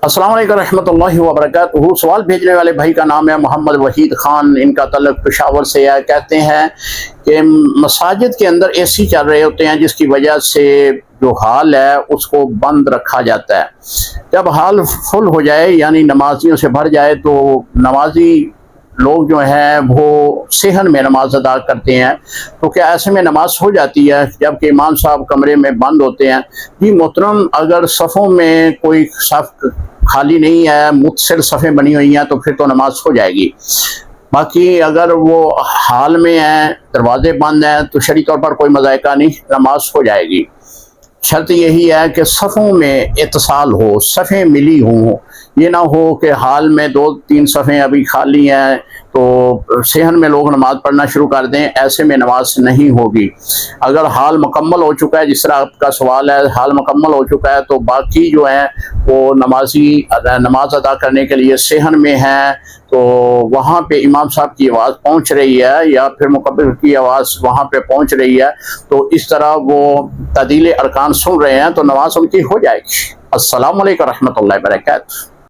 अस्सलाम वालेकुम रहमतुल्लाहि व बरकातुहू। सवाल भेजने वाले भाई का नाम है मोहम्मद वहीद खान। इनका तल्लुक पेशावर से है। कहते हैं कि मसाजिद के अंदर एसी चल रहे होते हैं जिसकी वजह से जो हाल है उसको बंद रखा जाता है। जब हाल फुल हो जाए यानी नमाजियों से भर जाए तो नमाजी लोग जो हैं वो सेहन में नमाज अदा करते हैं। तो क्या ऐसे में नमाज हो जाती है जबकि इमाम साहब कमरे में बंद होते हैं? जी मोहतरम, अगर सफ़ों में कोई सफ़ खाली नहीं है, मुतसिल सफ़ें बनी हुई हैं तो फिर तो नमाज हो जाएगी। बाकी अगर वो हाल में हैं, दरवाजे बंद हैं तो शरई तौर पर कोई मज़ायका नहीं, नमाज हो जाएगी। शर्त यही है कि सफ़ों में इत्तिसाल हो, सफ़ें मिली हों। ये ना हो कि हाल में 2-3 सफ़ें अभी खाली हैं तो सेहन में लोग नमाज़ पढ़ना शुरू कर दें, ऐसे में नमाज नहीं होगी। अगर हाल मुकम्मल हो चुका है, जिस तरह आपका सवाल है, हाल मुकम्मल हो चुका है तो बाकी जो है वो नमाजी नमाज अदा करने के लिए सेहन में हैं तो वहाँ पे इमाम साहब की आवाज़ पहुँच रही है या फिर मुकब्बिर की आवाज़ वहाँ पे पहुँच रही है, तो इस तरह वो तादील अरकान सुन रहे हैं तो नमाज उनकी हो जाएगी। अस्सलाम वालेकुम रहमतुल्लाहि व बरकातुहू।